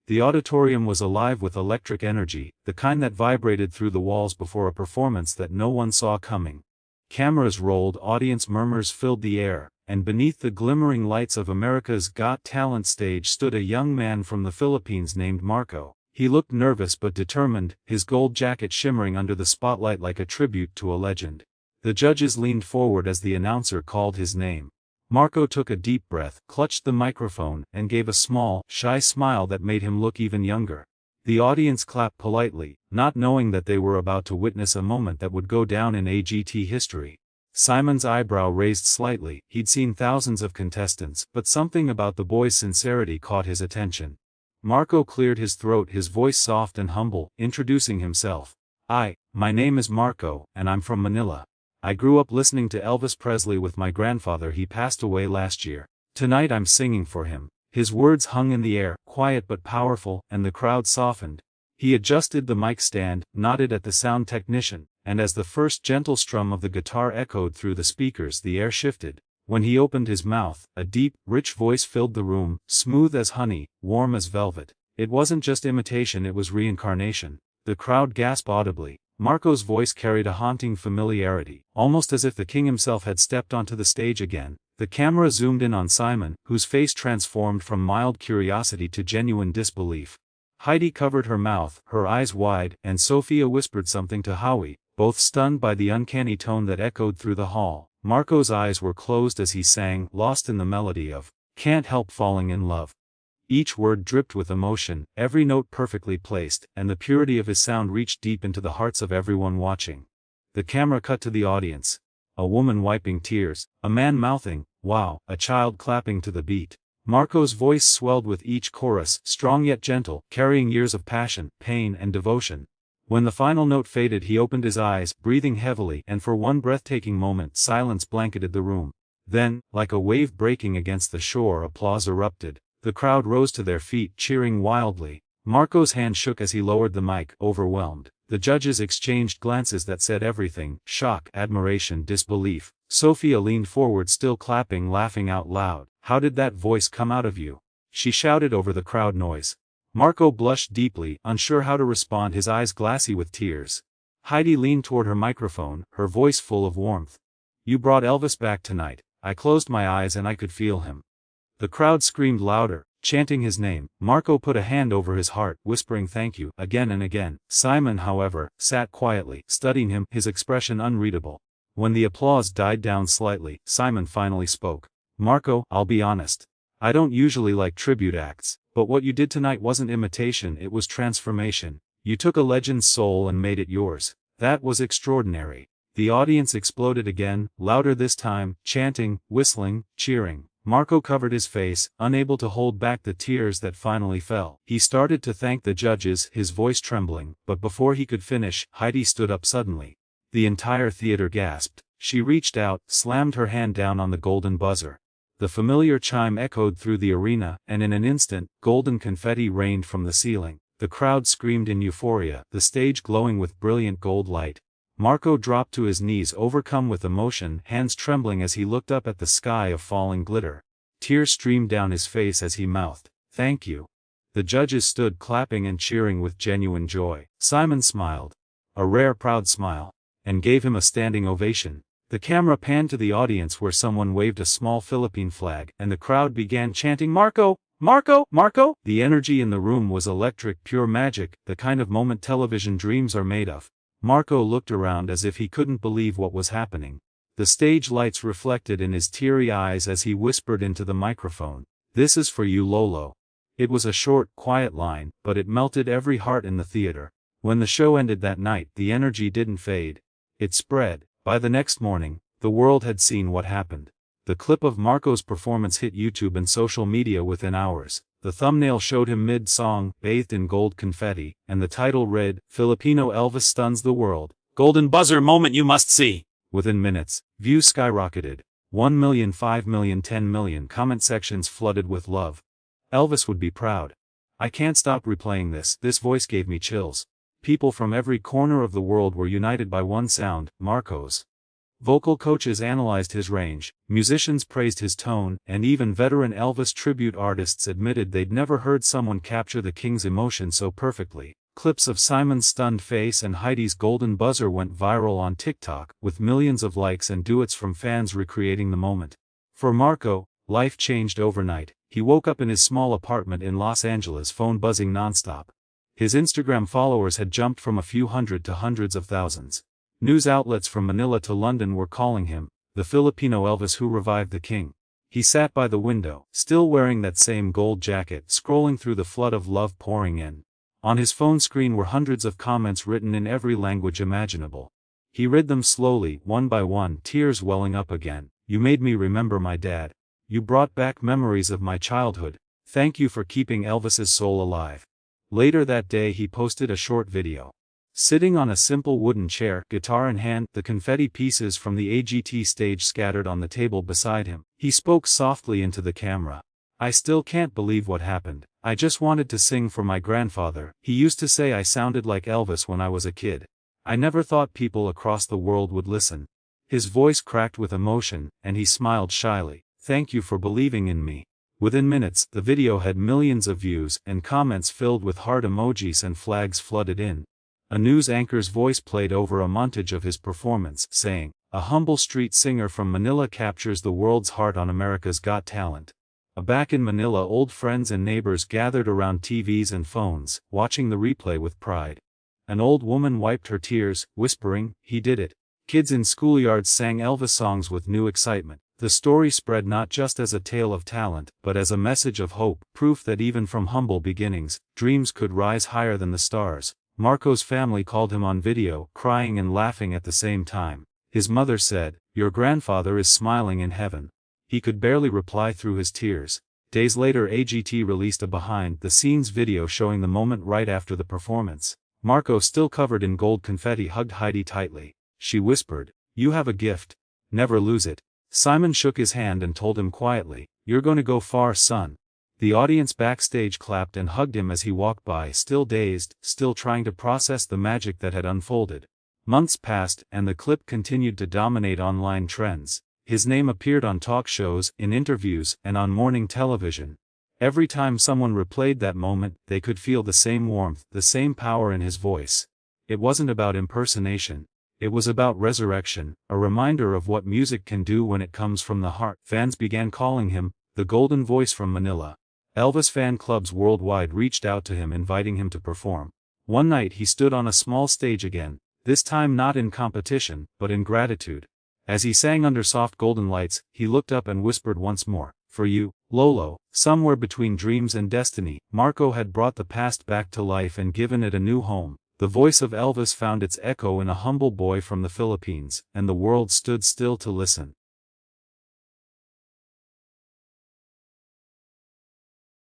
The auditorium was alive with electric energy, the kind that vibrated through the walls before a performance that no one saw coming. Cameras rolled, audience murmurs filled the air, and beneath the glimmering lights of America's Got Talent stage stood a young man from the Philippines named Marco. He looked nervous but determined, his gold jacket shimmering under the spotlight like a tribute to a legend. The judges leaned forward as the announcer called his name. Marco took a deep breath, clutched the microphone, and gave a small, shy smile that made him look even younger. The audience clapped politely, not knowing that they were about to witness a moment that would go down in AGT history. Simon's eyebrow raised slightly. He'd seen thousands of contestants, but something about the boy's sincerity caught his attention. Marco cleared his throat, his voice soft and humble, introducing himself. My name is Marco, and I'm from Manila. I grew up listening to Elvis Presley with my grandfather. He passed away last year. Tonight I'm singing for him. His words hung in the air, quiet but powerful, and the crowd softened. He adjusted the mic stand, nodded at the sound technician, and as the first gentle strum of the guitar echoed through the speakers, the air shifted. When he opened his mouth, a deep, rich voice filled the room, smooth as honey, warm as velvet. It wasn't just imitation, it was reincarnation. The crowd gasped audibly. Marco's voice carried a haunting familiarity, almost as if the king himself had stepped onto the stage again. The camera zoomed in on Simon, whose face transformed from mild curiosity to genuine disbelief. Heidi covered her mouth, her eyes wide, and Sophia whispered something to Howie, both stunned by the uncanny tone that echoed through the hall. Marco's eyes were closed as he sang, lost in the melody of "Can't Help Falling in Love." Each word dripped with emotion, every note perfectly placed, and the purity of his sound reached deep into the hearts of everyone watching. The camera cut to the audience. A woman wiping tears, a man mouthing, "Wow," a child clapping to the beat. Marco's voice swelled with each chorus, strong yet gentle, carrying years of passion, pain, and devotion. When the final note faded, he opened his eyes, breathing heavily, and for one breathtaking moment silence blanketed the room. Then, like a wave breaking against the shore, applause erupted. The crowd rose to their feet, cheering wildly. Marco's hand shook as he lowered the mic, overwhelmed. The judges exchanged glances that said everything: shock, admiration, disbelief. Sophia leaned forward, still clapping, laughing out loud. "How did that voice come out of you?" she shouted over the crowd noise. Marco blushed deeply, unsure how to respond, his eyes glassy with tears. Heidi leaned toward her microphone, her voice full of warmth. "You brought Elvis back tonight. I closed my eyes and I could feel him." The crowd screamed louder, chanting his name. Marco put a hand over his heart, whispering "thank you" again and again. Simon, however, sat quietly, studying him, his expression unreadable. When the applause died down slightly, Simon finally spoke. "Marco, I'll be honest. I don't usually like tribute acts, but what you did tonight wasn't imitation, it was transformation. You took a legend's soul and made it yours. That was extraordinary." The audience exploded again, louder this time, chanting, whistling, cheering. Marco covered his face, unable to hold back the tears that finally fell. He started to thank the judges, his voice trembling, but before he could finish, Heidi stood up suddenly. The entire theater gasped. She reached out, slammed her hand down on the golden buzzer. The familiar chime echoed through the arena, and in an instant, golden confetti rained from the ceiling. The crowd screamed in euphoria, the stage glowing with brilliant gold light. Marco dropped to his knees, overcome with emotion, hands trembling as he looked up at the sky of falling glitter. Tears streamed down his face as he mouthed, "Thank you." The judges stood clapping and cheering with genuine joy. Simon smiled, a rare proud smile, and gave him a standing ovation. The camera panned to the audience where someone waved a small Philippine flag, and the crowd began chanting, "Marco! Marco! Marco!" The energy in the room was electric, pure magic, the kind of moment television dreams are made of. Marco looked around as if he couldn't believe what was happening. The stage lights reflected in his teary eyes as he whispered into the microphone, "This is for you, Lolo." It was a short, quiet line, but it melted every heart in the theater. When the show ended that night, the energy didn't fade. It spread. By the next morning, the world had seen what happened. The clip of Marco's performance hit YouTube and social media within hours. The thumbnail showed him mid-song, bathed in gold confetti, and the title read, "Filipino Elvis Stuns the World. Golden Buzzer Moment You Must See." Within minutes, views skyrocketed. 1 million, 5 million, 10 million, comment sections flooded with love. Elvis would be proud. "I can't stop replaying this voice gave me chills." People from every corner of the world were united by one sound, Marco's. Vocal coaches analyzed his range, musicians praised his tone, and even veteran Elvis tribute artists admitted they'd never heard someone capture the king's emotion so perfectly. Clips of Simon's stunned face and Heidi's golden buzzer went viral on TikTok, with millions of likes and duets from fans recreating the moment. For Marco, life changed overnight. He woke up in his small apartment in Los Angeles, phone buzzing nonstop. His Instagram followers had jumped from a few hundred to hundreds of thousands. News outlets from Manila to London were calling him the Filipino Elvis who revived the king. He sat by the window, still wearing that same gold jacket, scrolling through the flood of love pouring in. On his phone screen were hundreds of comments written in every language imaginable. He read them slowly, one by one, tears welling up again. "You made me remember my dad. You brought back memories of my childhood. Thank you for keeping Elvis's soul alive." Later that day he posted a short video. Sitting on a simple wooden chair, guitar in hand, the confetti pieces from the AGT stage scattered on the table beside him, he spoke softly into the camera. "I still can't believe what happened. I just wanted to sing for my grandfather. He used to say I sounded like Elvis when I was a kid. I never thought people across the world would listen." His voice cracked with emotion, and he smiled shyly. "Thank you for believing in me." Within minutes, the video had millions of views, and comments filled with heart emojis and flags flooded in. A news anchor's voice played over a montage of his performance, saying, "A humble street singer from Manila captures the world's heart on America's Got Talent." Back in Manila, old friends and neighbors gathered around TVs and phones, watching the replay with pride. An old woman wiped her tears, whispering, "He did it." Kids in schoolyards sang Elvis songs with new excitement. The story spread not just as a tale of talent, but as a message of hope, proof that even from humble beginnings, dreams could rise higher than the stars. Marco's family called him on video, crying and laughing at the same time. His mother said, "Your grandfather is smiling in heaven." He could barely reply through his tears. Days later, AGT released a behind-the-scenes video showing the moment right after the performance. Marco, still covered in gold confetti, hugged Heidi tightly. She whispered, "You have a gift. Never lose it." Simon shook his hand and told him quietly, "You're going to go far, son." The audience backstage clapped and hugged him as he walked by, still dazed, still trying to process the magic that had unfolded. Months passed, and the clip continued to dominate online trends. His name appeared on talk shows, in interviews, and on morning television. Every time someone replayed that moment, they could feel the same warmth, the same power in his voice. It wasn't about impersonation. It was about resurrection, a reminder of what music can do when it comes from the heart. Fans began calling him the Golden Voice from Manila. Elvis fan clubs worldwide reached out to him, inviting him to perform. One night he stood on a small stage again, this time not in competition, but in gratitude. As he sang under soft golden lights, he looked up and whispered once more, "For you, Lolo." Somewhere between dreams and destiny, Marco had brought the past back to life and given it a new home. The voice of Elvis found its echo in a humble boy from the Philippines, and the world stood still to listen.